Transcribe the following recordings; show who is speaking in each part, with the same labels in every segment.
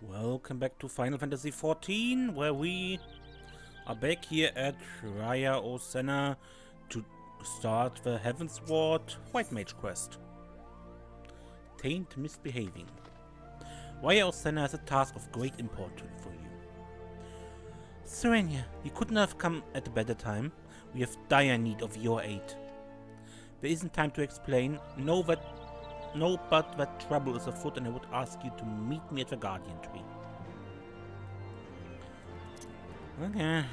Speaker 1: Welcome back to Final Fantasy XIV, where we are back here at Raya-O to start the Heavensward White Mage quest. Taint misbehaving. Raya-O has a task of great import for you. Serenia, you couldn't have come at a better time. We have dire need of your aid. There isn't time to explain. Know but that trouble is afoot, and I would ask you to meet me at the Guardian Tree. Okay.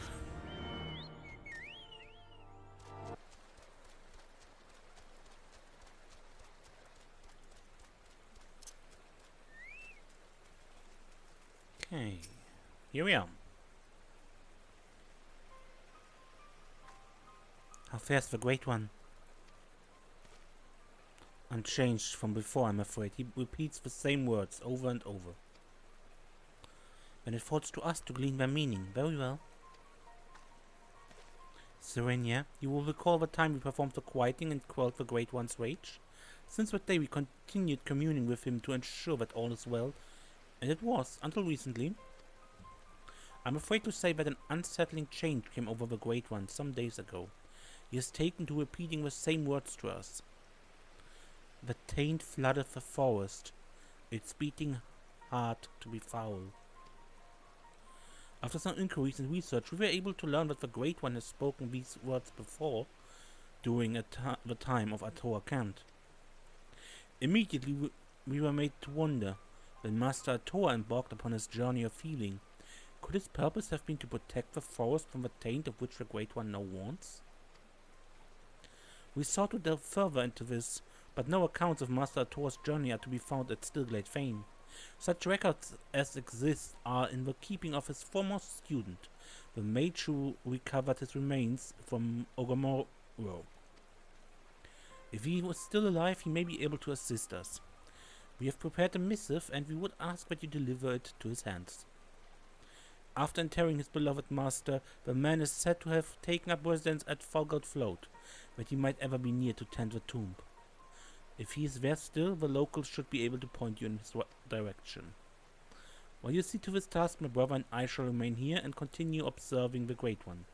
Speaker 1: Okay. Here we are. How fares the Great One? Unchanged from before, I'm afraid. He repeats the same words over and over. When it falls to us to glean their meaning. Very well. Serenia, you will recall the time we performed the quieting and quelled the Great One's rage? Since that day we continued communing with him to ensure that all is well, and it was, until recently. I'm afraid to say that an unsettling change came over the Great One some days ago. He has taken to repeating the same words to us. The taint floodeth the forest, its beating heart to be foul. After some inquiries and research, we were able to learn that the Great One has spoken these words before, during the time of A-Towa Cant. Immediately we were made to wonder, when Master A-Towa embarked upon his journey of healing. Could his purpose have been to protect the forest from the taint of which the Great One now warns? We sought to delve further into this, but no accounts of Master A-Towa's journey are to be found at Stillglade Fane. Such records as exist are in the keeping of his foremost student, the Mage who recovered his remains from Ogomoro. If he was still alive, he may be able to assist us. We have prepared a missive, and we would ask that you deliver it to his hands. After interring his beloved master, the man is said to have taken up residence at Fulgold Float, that he might ever be near to tend the tomb. If he is there still, the locals should be able to point you in his direction. While you see to this task, my brother and I shall remain here and continue observing the Great One.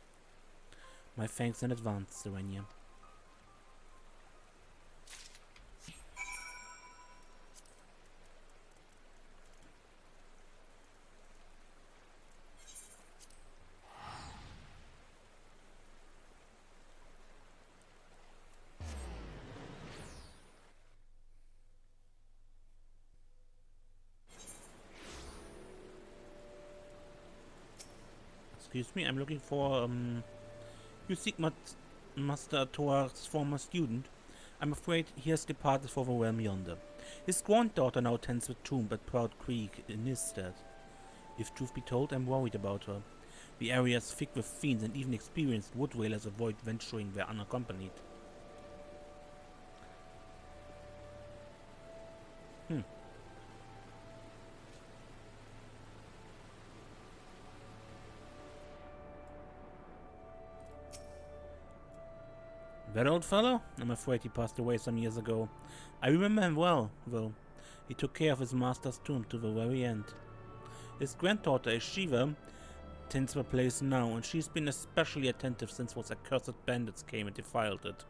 Speaker 1: My thanks in advance, Serenia. Excuse me, I'm looking for, you seek Master A-Towa's former student. I'm afraid he has departed for the realm yonder. His granddaughter now tends the tomb at Proud Creek in his stead. If truth be told, I'm worried about her. The area is thick with fiends, and even experienced wood whalers avoid venturing there unaccompanied. That old fellow? I'm afraid he passed away some years ago. I remember him well, though. He took care of his master's tomb to the very end. His granddaughter, Eschiva, tends the place now, and she's been especially attentive since those accursed bandits came and defiled it.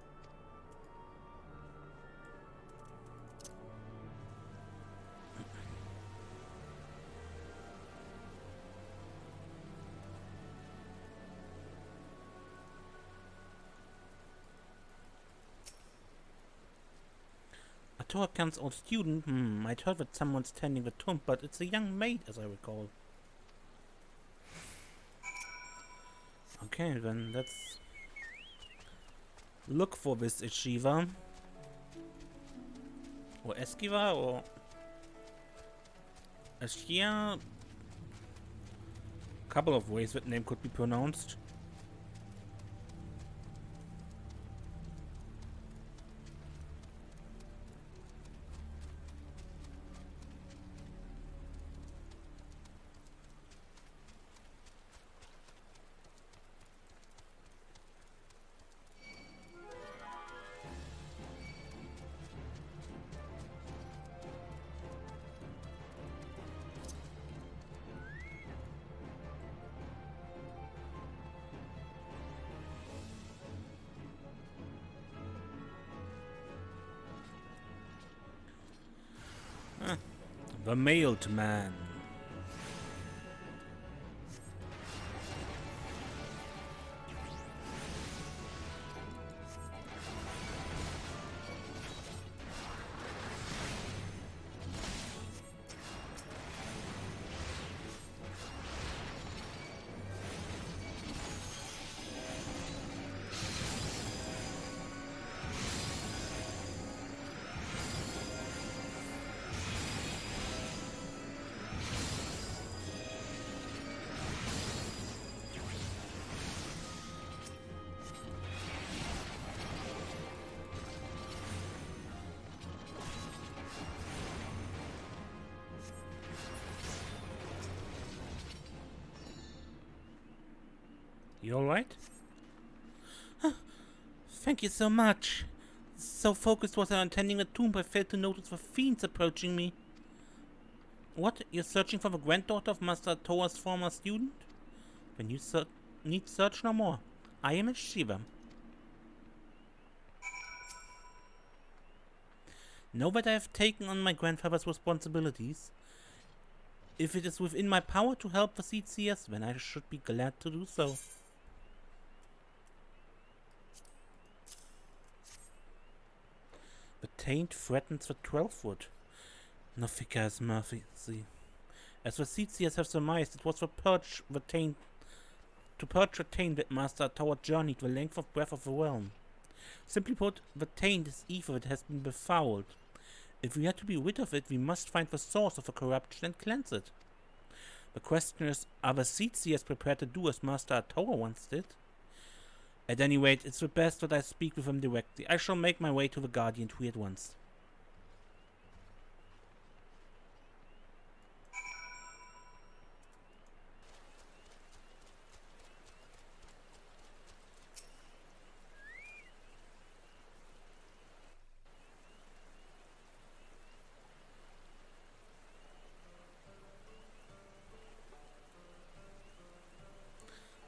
Speaker 1: A-Towa Cant's old student? I'd heard that someone's tending the tomb, but it's a young maid, as I recall. Okay, then let's look for this Eschiva. Or Eschiva, or Eschiva. Couple of ways that name could be pronounced. The mailed man. You alright? Thank you so much. So focused was I on tending the tomb, I failed to notice the fiends approaching me. What? You're searching for the granddaughter of Master A-Towa's former student? Then you need search no more. I am Eschiva. Know that I have taken on my grandfather's responsibilities. If it is within my power to help the Seedseers, then I should be glad to do so. The taint threatens the Twelveswood. No figure has mercy. As the Seedseers have surmised, it was to purge the taint that Master A-Towa journeyed the length of breath of the realm. Simply put, the taint is evil that has been befouled. If we are to be rid of it, we must find the source of the corruption and cleanse it. The question is, are the Seedseers prepared to do as Master A-Towa once did? At any rate, it's the best that I speak with him directly. I shall make my way to the Guardian Tree at once.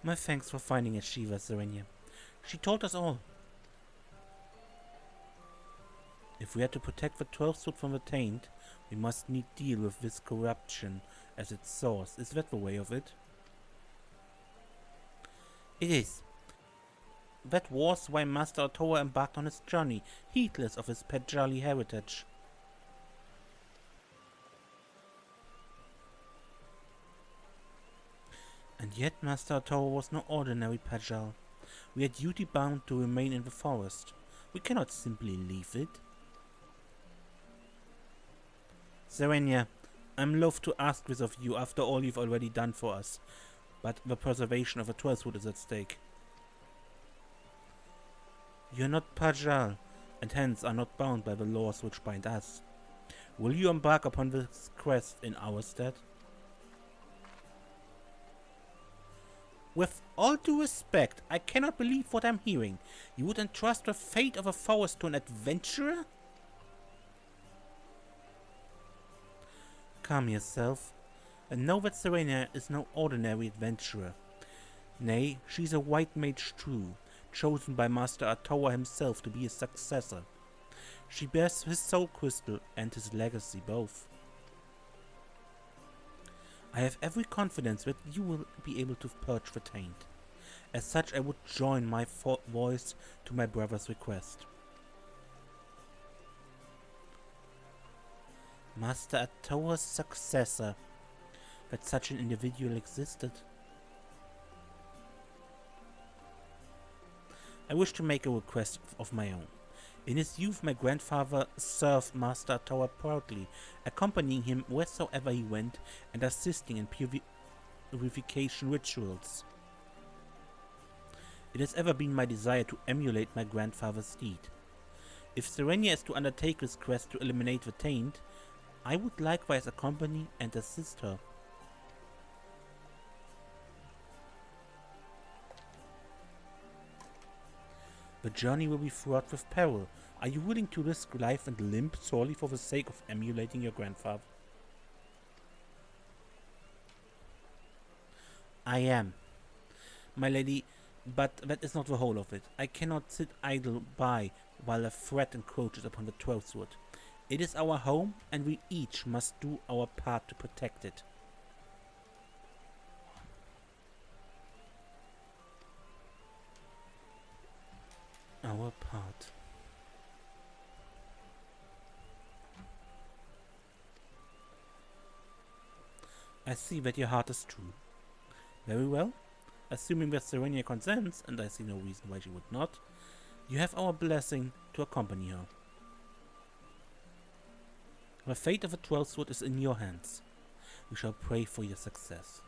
Speaker 1: My thanks for finding Eschiva, Serenia. She told us all. If we are to protect the Twelveswood from the taint, we must need deal with this corruption as its source. Is that the way of it? It is. That was why Master A-Towa embarked on his journey, heedless of his Pejali heritage. And yet Master A-Towa was no ordinary Pejal. We are duty-bound to remain in the forest. We cannot simply leave it. Serenia, I'm loath to ask this of you after all you've already done for us, but the preservation of the Twelveswood is at stake. You are not Pejal, and hence are not bound by the laws which bind us. Will you embark upon this quest in our stead? With all due respect, I cannot believe what I'm hearing. You would entrust the fate of a forest to an adventurer? Calm yourself, and know that Serenia is no ordinary adventurer. Nay, she's a white mage true, chosen by Master A-Towa himself to be his successor. She bears his soul crystal and his legacy both. I have every confidence that you will be able to purge the taint. As such, I would join my voice to my brother's request. Master A-Towa's successor. That such an individual existed. I wish to make a request of my own. In his youth, my grandfather served Master A-Towa proudly, accompanying him wheresoever he went and assisting in purification rituals. It has ever been my desire to emulate my grandfather's deed. If Serenia is to undertake this quest to eliminate the taint, I would likewise accompany and assist her. The journey will be fraught with peril. Are you willing to risk life and limb solely for the sake of emulating your grandfather? I am, my lady, but that is not the whole of it. I cannot sit idle by while a threat encroaches upon the Twelveswood. It is our home, and we each must do our part to protect it. Our part. I see that your heart is true. Very well. Assuming that Serenia consents, and I see no reason why she would not, you have our blessing to accompany her. The fate of the Twelveswood is in your hands. We shall pray for your success.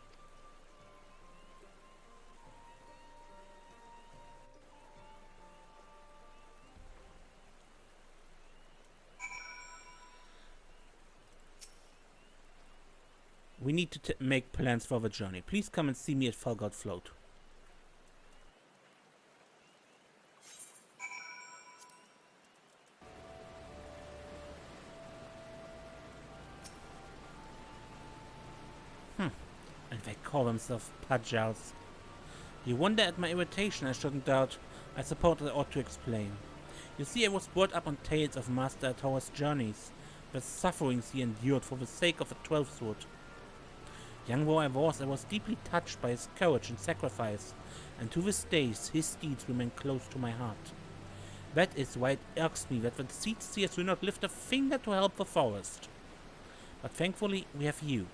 Speaker 1: We need to make plans for the journey. Please come and see me at Falgout Float. And they call themselves Pajals. You wonder at my irritation, I shouldn't doubt. I suppose I ought to explain. You see, I was brought up on tales of Master A-Towa's journeys, the sufferings he endured for the sake of the Twelveswood. Young though I was deeply touched by his courage and sacrifice, and to this day his deeds remain close to my heart. That is why it irks me that the seed seers do not lift a finger to help the forest. But thankfully we have you.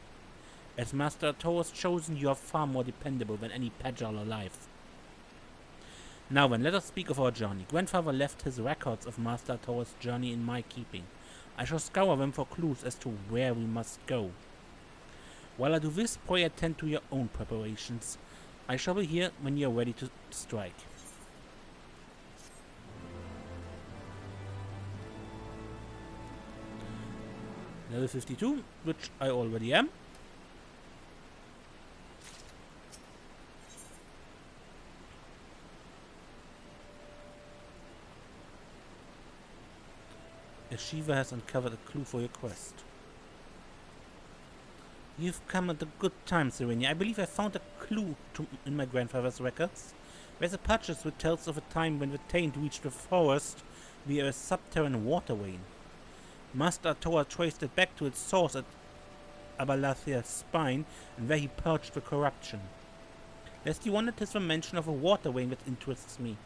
Speaker 1: As Master A-Towa's chosen, you are far more dependable than any Pajal alive. Now then, let us speak of our journey. Grandfather left his records of Master A-Towa's journey in my keeping. I shall scour them for clues as to where we must go. While I do this, pray attend to your own preparations. I shall be here when you are ready to strike. Level 52, which I already am. Eschiva has uncovered a clue for your quest. You've come at a good time, Serenia. I believe I found a clue in my grandfather's records. There's a purchase which tells of a time when the Taint reached the forest via a subterranean water vein. Master A-Towa traced it back to its source at Abalathia's spine, and there he purged the corruption. Lest you wondered, 'tis the mention of a water vein that interests me.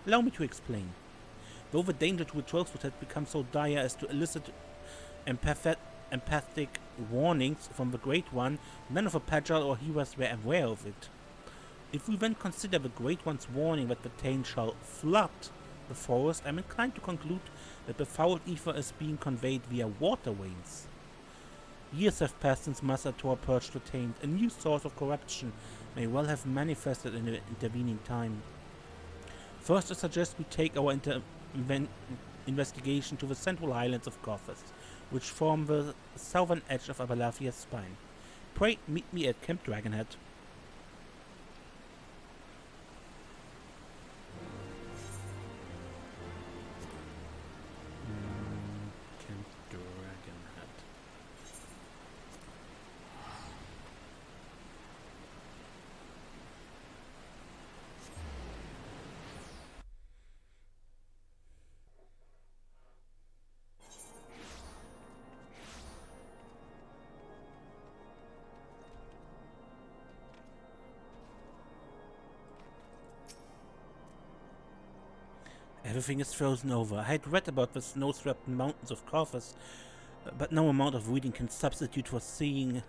Speaker 1: Allow me to explain. Though the danger to the Twelveswood had become so dire as to elicit empathic warnings from the Great One, none of the Pajal or heroes were aware of it. If we then consider the Great One's warning that the Taint shall flood the forest, I'm inclined to conclude that the foul ether is being conveyed via water veins. Years have passed since Master A-Towa purged the Taint. A new source of corruption may well have manifested in the intervening time. First, I suggest we take our investigation to the central highlands of Gothas, which form the southern edge of Abalathia's spine. Pray meet me at Camp Dragonhead. Camp Dragonhead. Everything is frozen over. I had read about the snow-swept mountains of Gothas, but no amount of reading can substitute for seeing.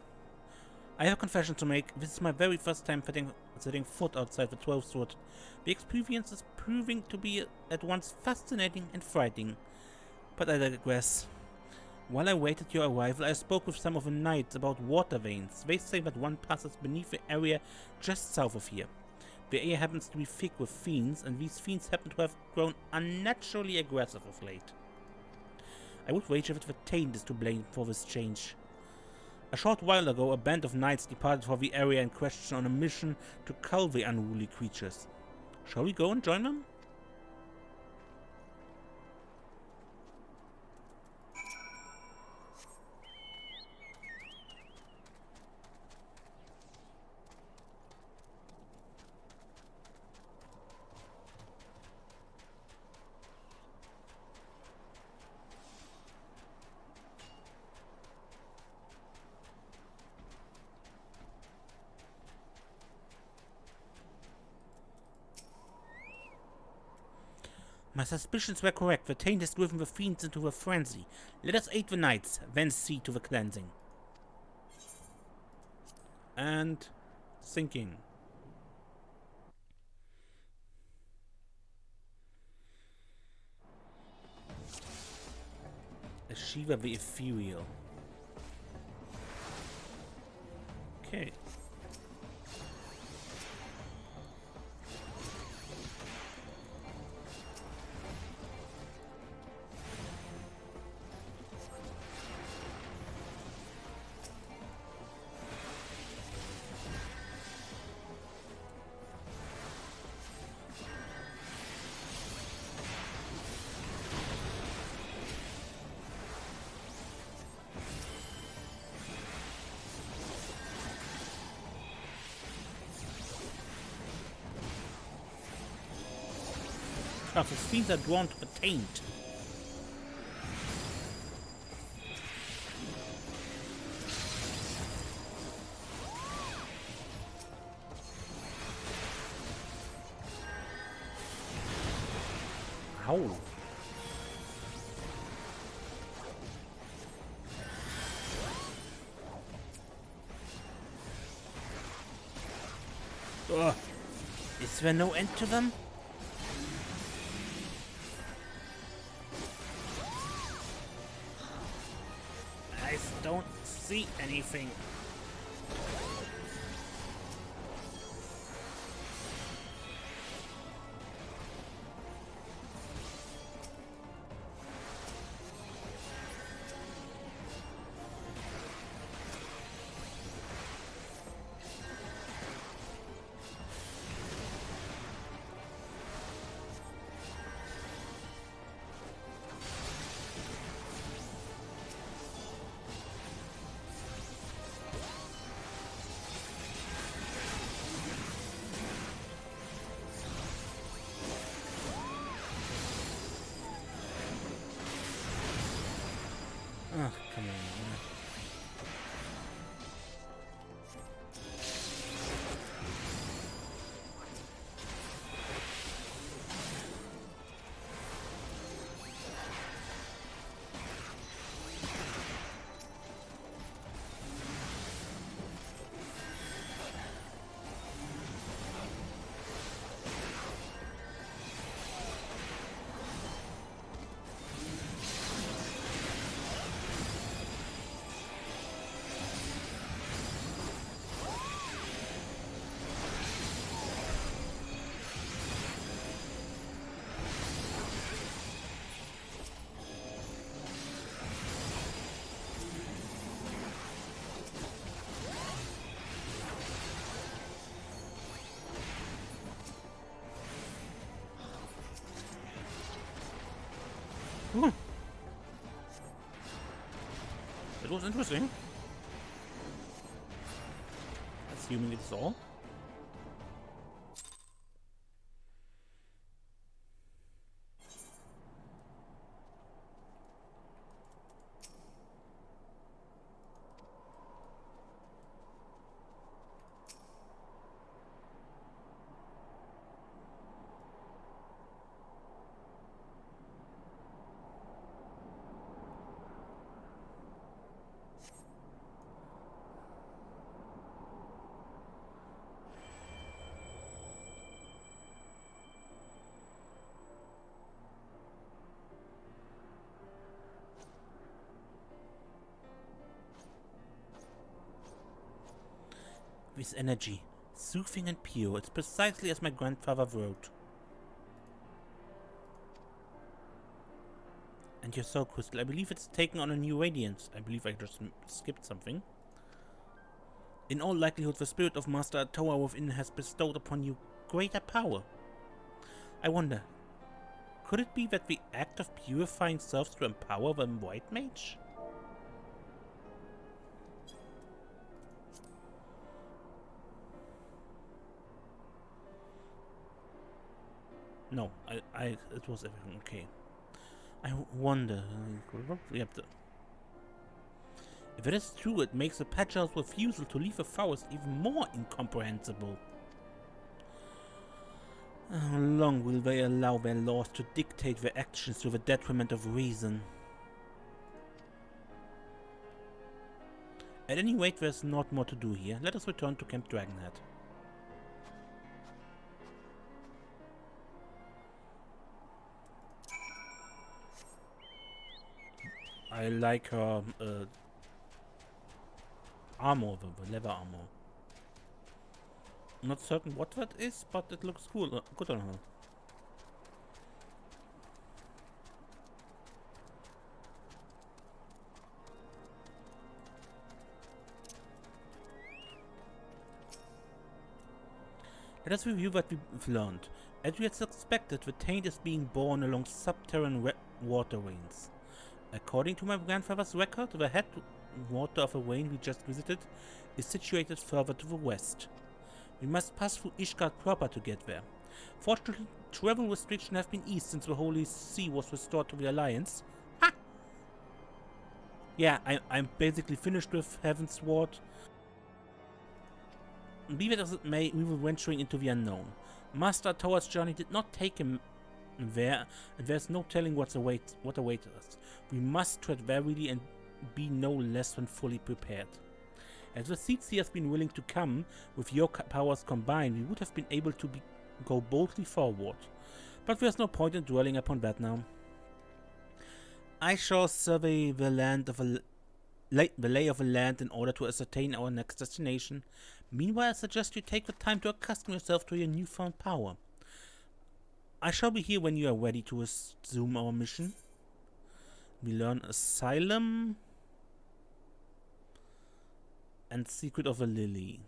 Speaker 1: I have a confession to make. This is my very first time setting foot outside the Twelveswood. The experience is proving to be at once fascinating and frightening. But I digress. While I waited your arrival, I spoke with some of the knights about water veins. They say that one passes beneath the area just south of here. The air happens to be thick with fiends, and these fiends happen to have grown unnaturally aggressive of late. I would wager that the Taint is to blame for this change. A short while ago, a band of knights departed for the area in question on a mission to cull the unruly creatures. Shall we go and join them? My suspicions were correct. The taint has driven the fiends into a frenzy. Let us aid the knights, then see to the cleansing. And sinking. Eschiva the Ethereal. Okay. The fiends are drawn to the taint. Ow. Ugh. Is there no end to them? I don't see anything. Oh, come on. It was interesting. Assuming it's all. This energy, soothing and pure, it's precisely as my grandfather wrote. And your soul crystal, I believe it's taken on a new radiance. I believe I just skipped something. In all likelihood, the spirit of Master A-Towa within has bestowed upon you greater power. I wonder, could it be that the act of purifying serves to empower the White Mage? No, it was everything okay. I wonder. Yep. If it is true, it makes the Patchel's refusal to leave the forest even more incomprehensible. How long will they allow their laws to dictate their actions to the detriment of reason? At any rate, there's not more to do here. Let us return to Camp Dragonhead. I like her armor, the leather armor. Not certain what that is, but it looks cool, good on her. Let us review what we've learned. As we had suspected, the taint is being born along subterranean water veins. According to my grandfather's record, the headwater of a vein we just visited is situated further to the west. We must pass through Ishgard proper to get there. Fortunately, travel restrictions have been eased since the Holy See was restored to the Alliance. Ha! Yeah, I'm basically finished with Heaven's Sword. Be that as it may, we were venturing into the unknown. Master A-Towa's journey did not take him there, and there's no telling what awaits us. We must tread warily and be no less than fully prepared. As the Seedsea has been willing to come, with your powers combined, we would have been able to go boldly forward. But there's no point in dwelling upon that now. I shall survey the lay of the land in order to ascertain our next destination. Meanwhile, I suggest you take the time to accustom yourself to your newfound power. I shall be here when you are ready to resume our mission. We learn Asylum and Secret of a Lily.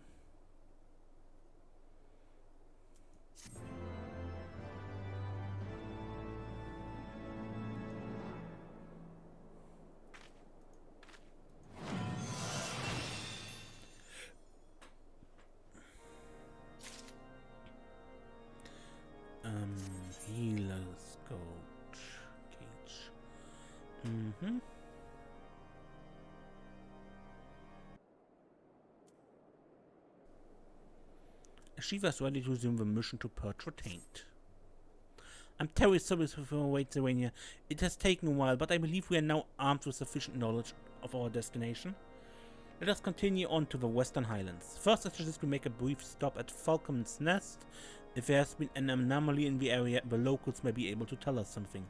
Speaker 1: Healer's Cage. Eschiva is ready to resume the mission to purge the taint. I'm terribly sorry for our wait, Serenia. It has taken a while, but I believe we are now armed with sufficient knowledge of our destination. Let us continue on to the Western Highlands. First, I suggest we make a brief stop at Falcon's Nest. If there has been an anomaly in the area, the locals may be able to tell us something.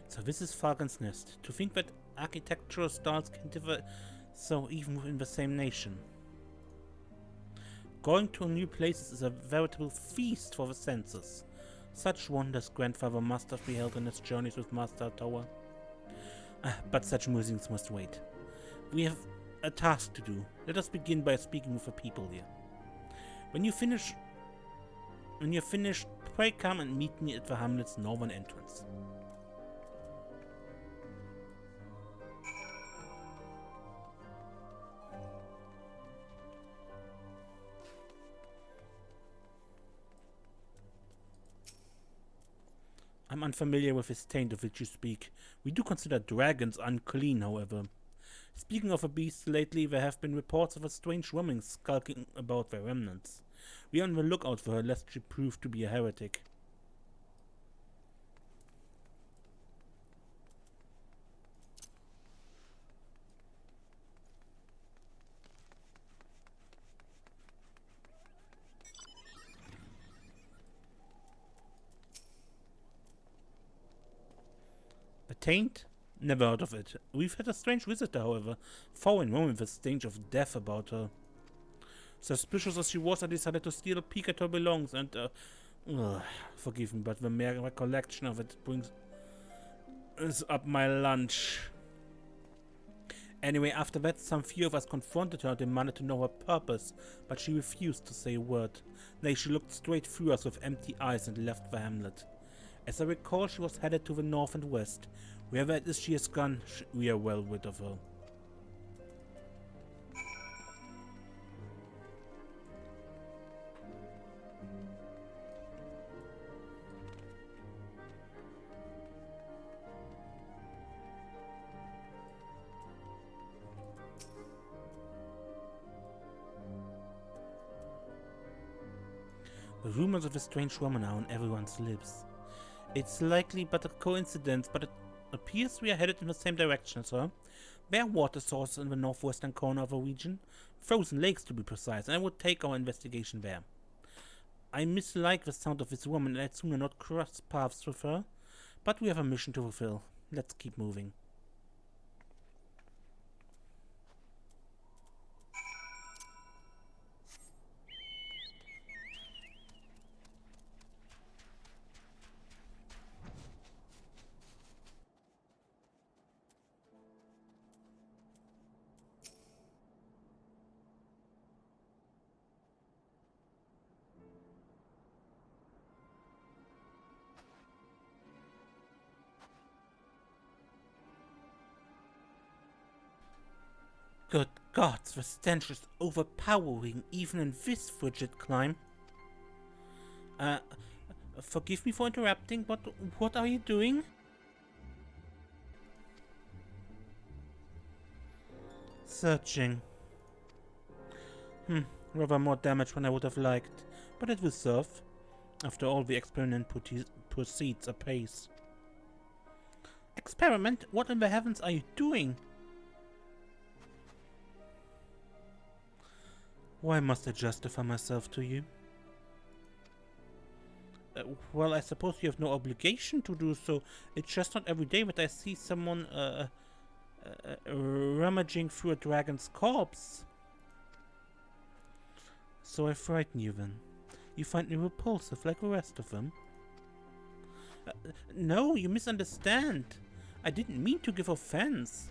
Speaker 1: So this is Falcon's Nest. To think that architectural styles can differ so even within the same nation. Going to new places is a veritable feast for the senses. Such wonders grandfather must have beheld on his journeys with Master A-Towa. But such musings must wait. We have a task to do. Let us begin by speaking with the people here. When you're finished, pray come and meet me at the hamlet's northern entrance. I'm unfamiliar with this taint of which you speak. We do consider dragons unclean, however. Speaking of a beast, lately there have been reports of a strange woman skulking about their remnants. We are on the lookout for her, lest she prove to be a heretic. Taint? Never heard of it. We've had a strange visitor, however. Foreign woman with a stench of death about her. Suspicious as she was, I decided to steal a peek at her belongings and, forgive me, but the mere recollection of it is up my lunch. Anyway, after that, some few of us confronted her and demanded to know her purpose, but she refused to say a word. Nay, she looked straight through us with empty eyes and left the hamlet. As I recall, she was headed to the north and west. Wherever it is she has gone, we are well rid of her. The rumors of a strange woman are on everyone's lips. It's likely but a coincidence, but it appears we are headed in the same direction, sir. There are water sources in the northwestern corner of the region, frozen lakes to be precise, and I would take our investigation there. I mislike the sound of this woman, and I'd sooner not cross paths with her, but we have a mission to fulfill. Let's keep moving. Good gods, the stench is overpowering even in this frigid climb. Forgive me for interrupting, but what are you doing? Searching. Rather more damage than I would have liked, but it will serve. After all, the experiment proceeds apace. Experiment? What in the heavens are you doing? Why must I justify myself to you? Well, I suppose you have no obligation to do so. It's just not every day that I see someone rummaging through a dragon's corpse. So I frighten you then. You find me repulsive like the rest of them? No, you misunderstand. I didn't mean to give offense.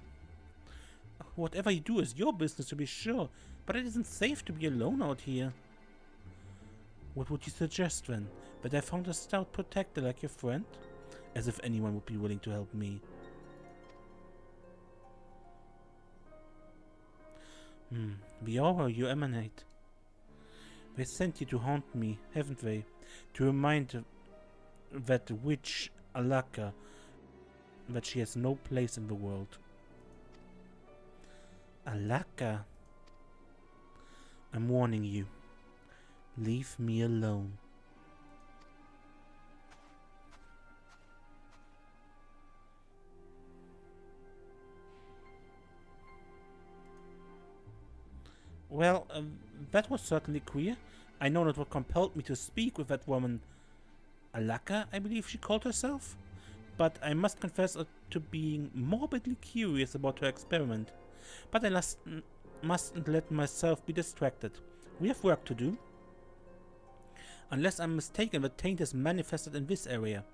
Speaker 1: Whatever you do is your business, to be sure, but it isn't safe to be alone out here. What would you suggest then? That I found a stout protector like your friend? As if anyone would be willing to help me. The aura you emanate. They sent you to haunt me, haven't they? To remind that witch Alaka that she has no place in the world. Alaka. I'm warning you. Leave me alone. Well, that was certainly queer. I know not what compelled me to speak with that woman. Alaka, I believe she called herself? But I must confess to being morbidly curious about her experiment. But I mustn't let myself be distracted. We have work to do. Unless I'm mistaken, the taint is manifested in this area.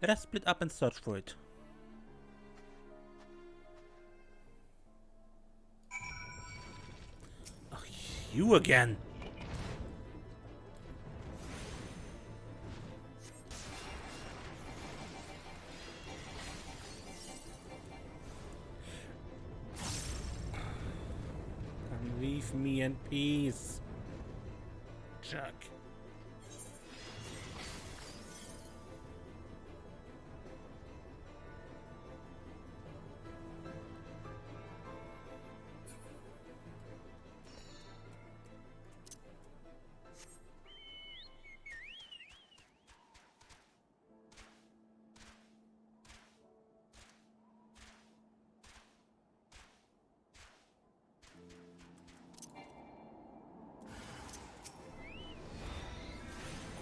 Speaker 1: Let us split up and search for it. Oh, you again! Leave me in peace, Jack.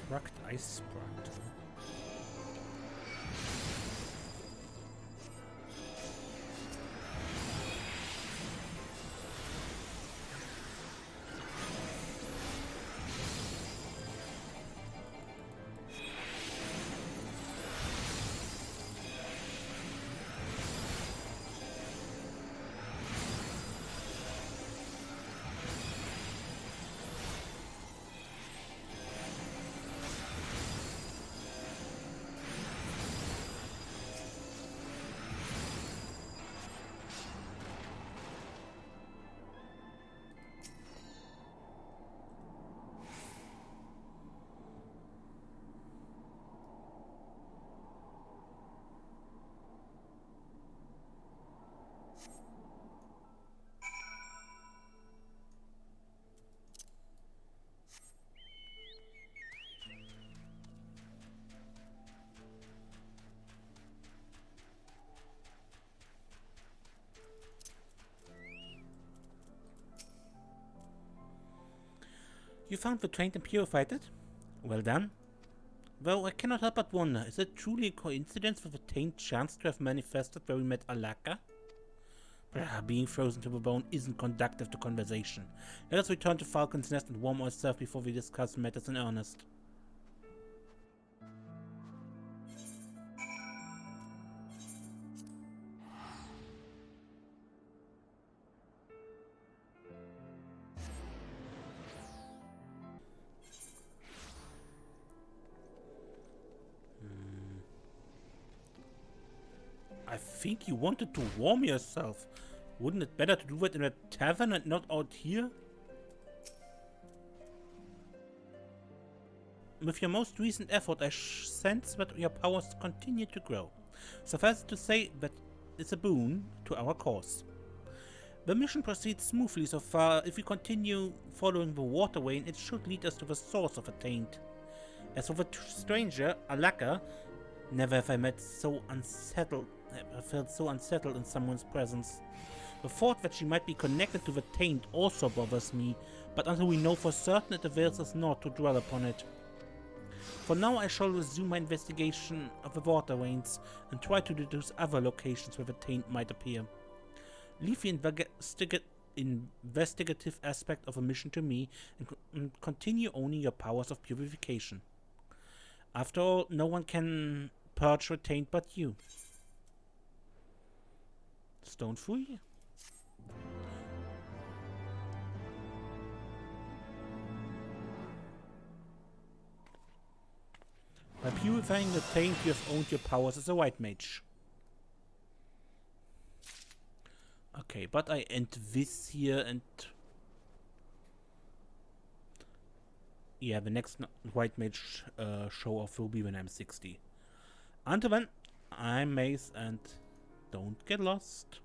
Speaker 1: Cracked ice sprite. You found the taint and purified it? Well done. Though I cannot help but wonder, is it truly a coincidence that the taint chanced to have manifested where we met Alaka? Being frozen to the bone isn't conducive to conversation. Let us return to Falcon's Nest and warm ourselves before we discuss matters in earnest. I think you wanted to warm yourself. Wouldn't it better to do it in a tavern and not out here? With your most recent effort, I sense that your powers continue to grow. Suffice it to say that it's a boon to our cause. The mission proceeds smoothly so far. If we continue following the waterway, it should lead us to the source of the taint. As for the stranger, Alaka, never have I felt so unsettled in someone's presence. The thought that she might be connected to the taint also bothers me, but until we know for certain, it avails us not to dwell upon it. For now, I shall resume my investigation of the waterways and try to deduce other locations where the taint might appear. Leave the investigative aspect of the mission to me and continue owning your powers of purification. After all, no one can purge the taint but you. Stone free. By purifying the taint, you have owned your powers as a white mage. Okay, but I end this here and... yeah, the next white mage show off will be when I'm 60. Until then, I'm Mace and don't get lost.